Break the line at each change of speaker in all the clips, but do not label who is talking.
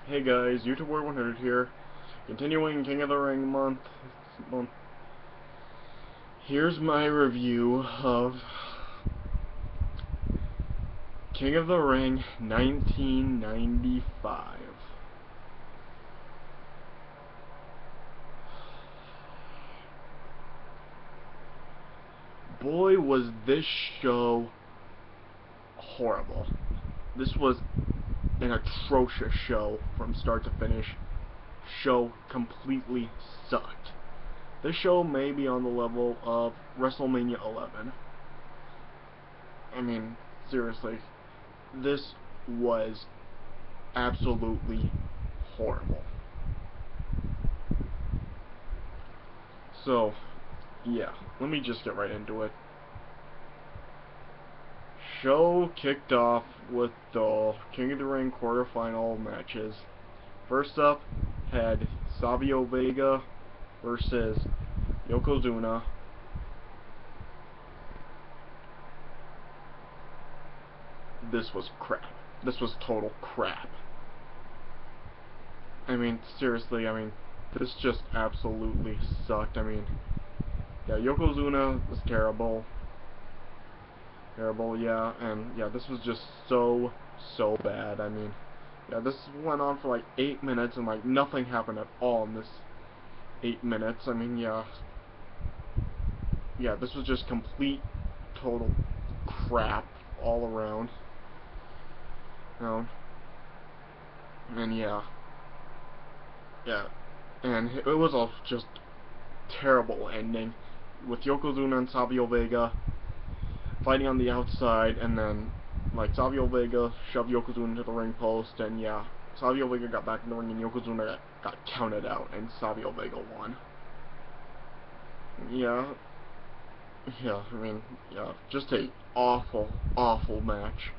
Hey guys, YouTuber 100 here, continuing King of the Ring month. Here's my review of King of the Ring 1995. Boy, was this show horrible. This was an atrocious show from start to finish. Show completely sucked. This show may be on the level of WrestleMania 11. I mean, seriously, this was absolutely horrible. So, yeah, let me just get right into it. Show kicked off with the King of the Ring quarterfinal matches. First up, had Savio Vega versus Yokozuna. This was crap. This was total crap. I mean, seriously, this just absolutely sucked. Yeah, Yokozuna was terrible. Yeah, and yeah, this was just so bad. Yeah, this went on for like 8 minutes, and like nothing happened at all in this 8 minutes. Yeah, this was just complete, total crap all around. And yeah, and it was a just terrible ending with Yokozuna and Savio Vega fighting on the outside, and then like Savio Vega shoved Yokozuna into the ring post, and yeah, Savio Vega got back in the ring and Yokozuna got counted out, and Savio Vega won. Yeah, yeah, just a awful match.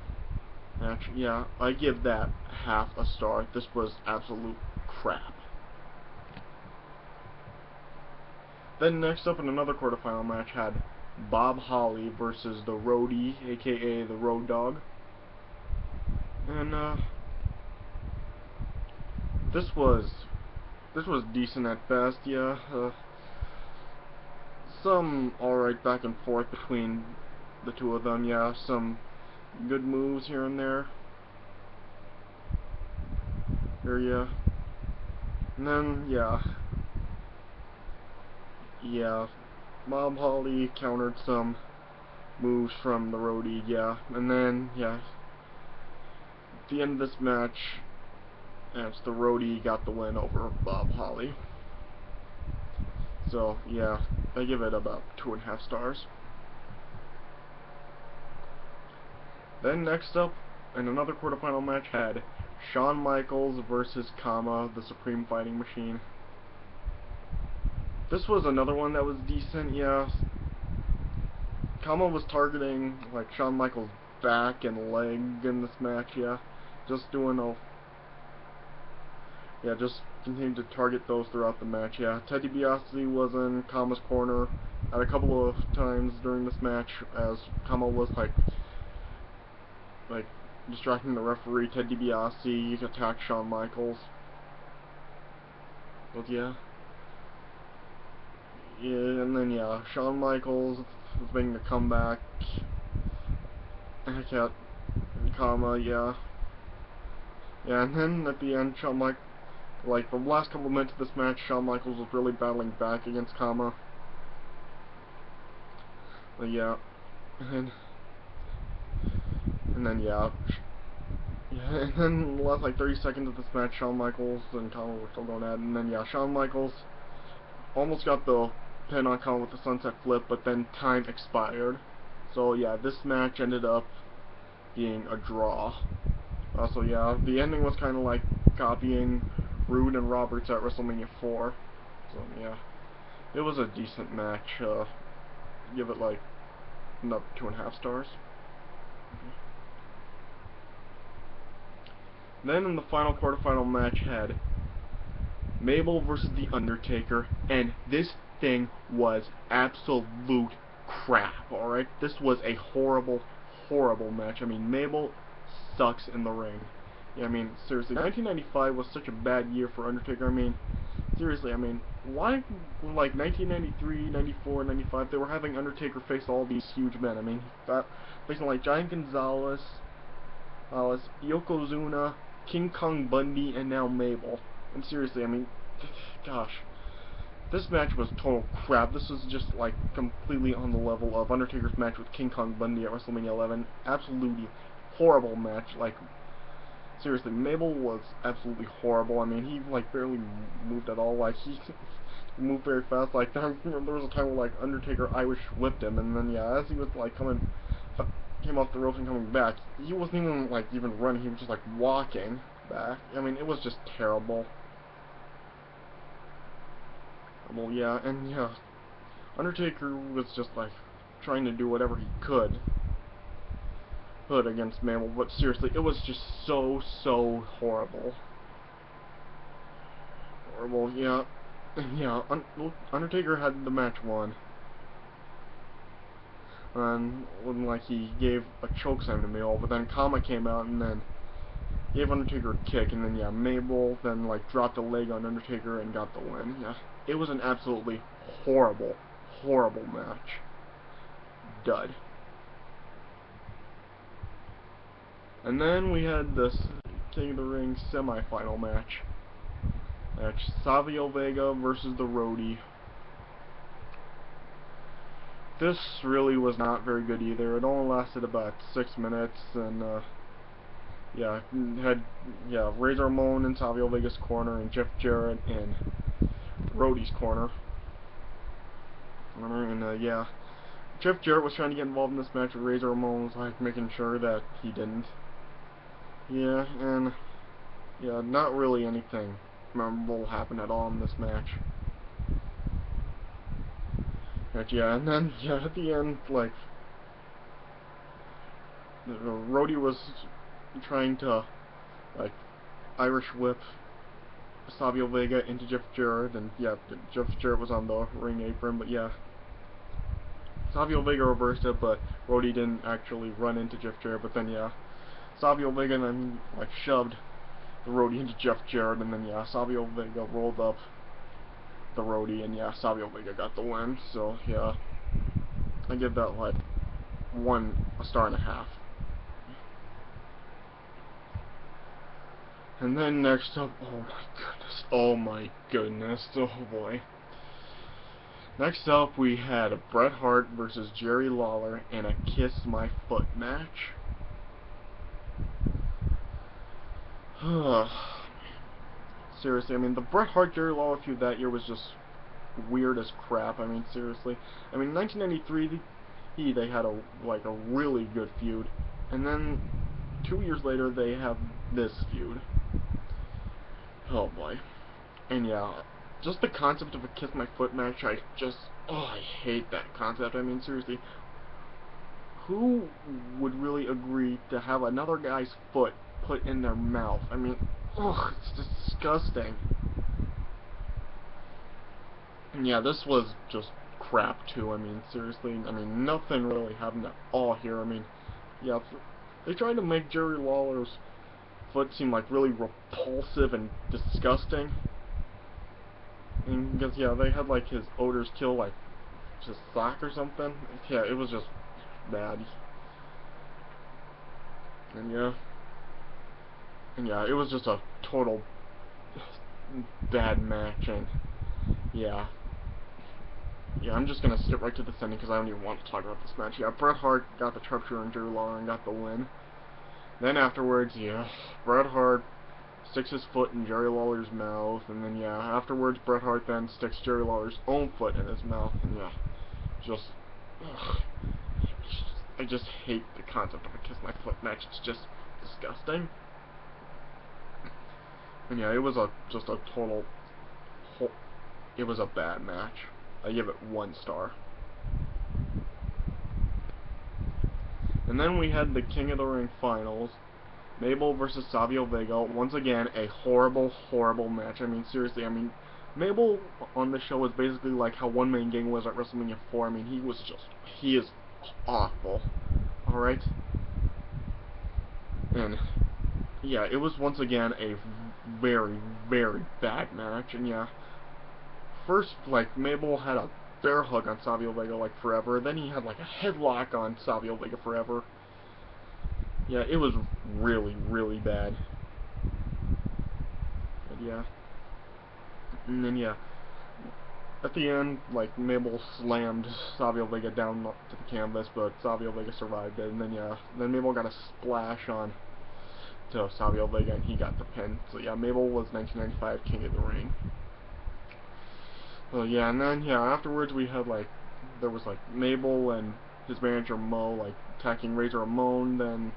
Yeah, I give that half a star. This was absolute crap. Then next up in another quarterfinal match had Bob Holly versus the Roadie, aka the Road Dogg. And this was decent at best. Yeah, some alright back and forth between the two of them. Yeah, some good moves here and there. Yeah. And then yeah, Bob Holly countered some moves from the Roadie. Yeah, and then yeah, at the end of this match, it's the Roadie got the win over Bob Holly. So yeah, I give it about 2.5 stars. Then next up, in another quarterfinal match, had Shawn Michaels versus Kama, the Supreme Fighting Machine. This was another one that was decent. Yeah, Kama was targeting like Shawn Michaels' back and leg in this match. Yeah, just continued to target those throughout the match. Yeah, Ted DiBiase was in Kama's corner at a couple of times during this match, as Kama was like distracting the referee. Ted DiBiase attacked Shawn Michaels. But yeah, and then yeah, Shawn Michaels was making a comeback. Heck yeah, Kama, yeah, and then at the end, the last couple minutes of this match, Shawn Michaels was really battling back against Kama. But yeah, and then and then in the last like 30 seconds of this match, Shawn Michaels and Kama were still going at it, and then yeah, Shawn Michaels almost got the pin on Kama with the sunset flip, but then time expired. So yeah, this match ended up being a draw. So yeah, the ending was kind of like copying Rude and Roberts at WrestleMania 4. So yeah, it was a decent match. Give it like another 2.5 stars. Then in the final quarterfinal match had Mabel versus the Undertaker, and this thing was absolute crap. Alright, this was a horrible match. Mabel sucks in the ring. Yeah, I mean, seriously, 1995 was such a bad year for Undertaker. I mean, seriously, I mean, why, like, 1993, 94, 95, they were having Undertaker face all these huge men. I mean, facing, like, Giant Gonzalez, Yokozuna, King Kong Bundy, and now Mabel. And seriously, I mean, gosh, this match was total crap. This was just, like, completely on the level of Undertaker's match with King Kong Bundy at WrestleMania 11. Absolutely horrible match. Like, seriously, Mabel was absolutely horrible. I mean, he, like, barely moved at all. Like, he moved very fast. Like, there was a time where, like, Undertaker Irish whipped him, and then, yeah, as he was, like, came off the ropes and coming back, he wasn't even, like, even running. He was just, like, walking back. I mean, it was just terrible. Well, yeah, and, yeah, Undertaker was just, like, trying to do whatever he could against Mabel, but seriously, it was just so horrible. Horrible, yeah. Yeah, Undertaker had the match won. And when, like, he gave a chokeslam to Mabel, but then Kama came out and then gave Undertaker a kick, and then, yeah, Mabel then, like, dropped a leg on Undertaker and got the win. Yeah, it was an absolutely horrible match. Dud. And then we had this King of the Ring semi-final match. Savio Vega versus the Roadie. This really was not very good either. It only lasted about 6 minutes, and yeah, had Razor Ramon in Savio Vega's corner and Jeff Jarrett in Roadie's corner. And yeah, Jeff Jarrett was trying to get involved in this match, but Razor Ramon was like making sure that he didn't. Yeah, and yeah, not really anything memorable happened at all in this match. But yeah, and then yeah, at the end, like, Roadie was trying to, like, Irish whip Savio Vega into Jeff Jarrett, and yeah, Jeff Jarrett was on the ring apron, but yeah, Savio Vega reversed it, but Roadie didn't actually run into Jeff Jarrett, but then yeah, Savio Vega then, like, shoved the Roadie into Jeff Jarrett, and then yeah, Savio Vega rolled up the Roadie, and yeah, Savio Vega got the win, so yeah, I give that, like, a star and a half. And then next up, oh my goodness, oh boy. Next up, we had a Bret Hart versus Jerry Lawler in a Kiss My Foot match. Seriously, I mean, the Bret Hart Jerry Lawler feud that year was just weird as crap. I mean, seriously. I mean, in 1993, they had a really good feud, and then 2 years later, they have this feud. Oh boy. And yeah, just the concept of a Kiss My Foot match, I hate that concept. I mean, seriously, who would really agree to have another guy's foot put in their mouth? I mean, ugh, it's disgusting. And yeah, this was just crap too. I mean, seriously, I mean, nothing really happened at all here. I mean, yeah, they tried to make Jerry Lawler's foot seem like really repulsive and disgusting. And because yeah, they had like his odors kill like his sock or something. Yeah, it was just bad. And yeah, it was just a total bad match. And yeah, I'm just gonna skip right to this ending because I don't even want to talk about this match. Yeah, Bret Hart got the sharpshooter and Jerry Lawler and got the win. Then afterwards, yeah, Bret Hart sticks his foot in Jerry Lawler's mouth, and then yeah, afterwards Bret Hart then sticks Jerry Lawler's own foot in his mouth, and yeah, just, ugh, I just hate the concept of a Kiss My Foot match. It's just disgusting. And yeah, it was just a total, it was a bad match. I give it 1 star. And then we had the King of the Ring finals. Mabel versus Savio Vega. Once again, a horrible match. I mean, seriously, I mean, Mabel on the show was basically like how One Man Gang was at WrestleMania 4. I mean, he is awful. Alright? And yeah, it was once again a very, very bad match, and yeah, first, like, Mabel had a bear hug on Savio Vega, like, forever, then he had, like, a headlock on Savio Vega forever. Yeah, it was really, really bad. But yeah, and then yeah, at the end, like, Mabel slammed Savio Vega down to the canvas, but Savio Vega survived it, and then yeah, then Mabel got a splash on to Savio Vega, and he got the pin. So yeah, Mabel was 1995 King of the Ring. So yeah, and then yeah, afterwards we had like, there was like Mabel and his manager Mo like attacking Razor Ramon. Then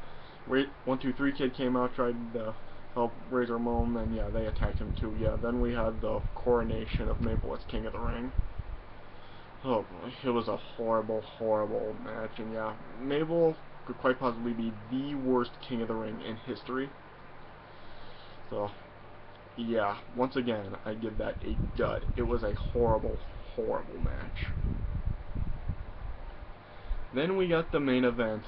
123 Kid came out, tried to help Razor Ramon, and yeah, they attacked him too. Yeah, then we had the coronation of Mabel as King of the Ring. Oh boy, it was a horrible, horrible match, and yeah, Mabel could quite possibly be the worst King of the Ring in history. So yeah, once again, I give that a dud. It was a horrible, horrible match. Then we got the main event.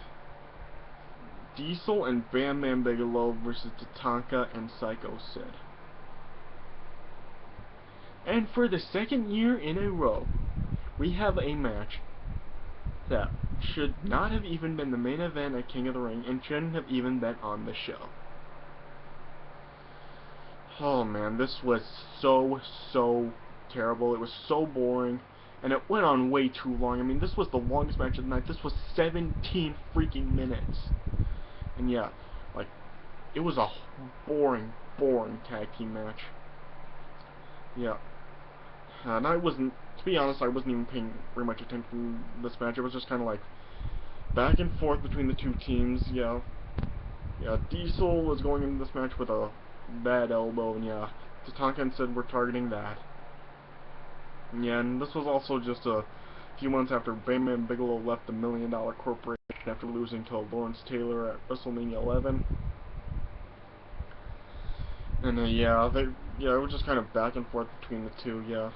Diesel and Bam Bam Bigelow versus Tatanka and Sycho Sid. And for the second year in a row, we have a match that should not have even been the main event at King of the Ring and shouldn't have even been on the show. Oh man, this was so terrible. It was so boring, and it went on way too long. I mean, this was the longest match of the night. This was 17 freaking minutes. And yeah, like, it was a boring, boring tag team match. Yeah. And I wasn't, to be honest, I wasn't even paying very much attention to this match. It was just kind of like back and forth between the two teams. Yeah. Yeah, Diesel was going into this match with a bad elbow, and yeah, Tatanka and Sid were targeting that. Yeah, and this was also just a few months after Bam Bam Bigelow left the $1 Million Corporation after losing to Lawrence Taylor at WrestleMania 11. And yeah, it was just kind of back and forth between the two, yeah.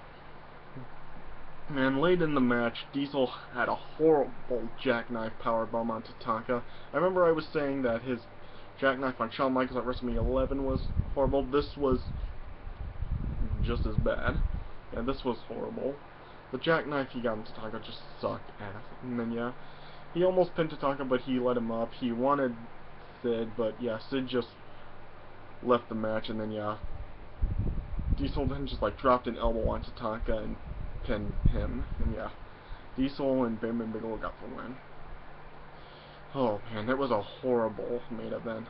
And late in the match, Diesel had a horrible jackknife powerbomb on Tatanka. I remember I was saying that his jackknife on Shawn Michaels at WrestleMania 11 was horrible. This was just as bad. Yeah, this was horrible. The jackknife he got on Tatanka just sucked ass. And then yeah, he almost pinned Tatanka, but he let him up. He wanted Sid, but yeah, Sid just left the match, and then yeah, Diesel then just like dropped an elbow on Tatanka and pinned him. And yeah, Diesel and Bam Bam Bigelow got the win. Oh man, that was a horrible main event.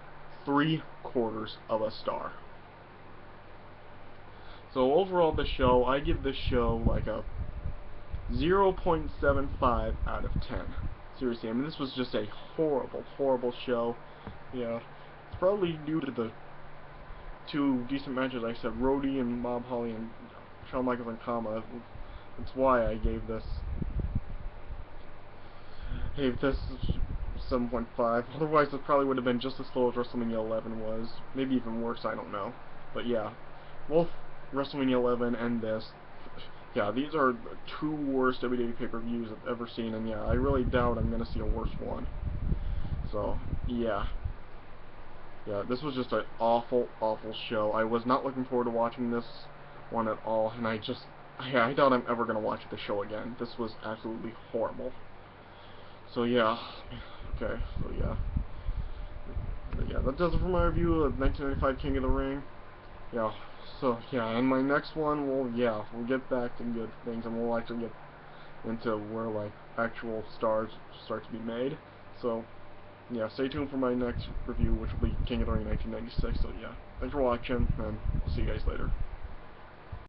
3/4 of a star. So overall, the show, I give this show like a 0.75 out of 10. Seriously, I mean, this was just a horrible, horrible show. Yeah, it's probably due to the two decent matches, like I said, Roadie and Bob Holly and Shawn Michaels and Kama. That's why I gave this 7.5. Otherwise, it probably would have been just as slow as WrestleMania 11 was. Maybe even worse, I don't know. But yeah, both WrestleMania 11 and this, yeah, these are the two worst WWE pay-per-views I've ever seen, and yeah, I really doubt I'm going to see a worse one. So, yeah. Yeah, this was just an awful, awful show. I was not looking forward to watching this one at all, and I doubt I'm ever going to watch the show again. This was absolutely horrible. So yeah, okay, so yeah. But yeah, that does it for my review of 1995 King of the Ring. Yeah, so yeah, and my next one, we'll get back to good things, and we'll actually get into where, like, actual stars start to be made. So, yeah, stay tuned for my next review, which will be King of the Ring 1996. So yeah, thanks for watching, and I'll see you guys later.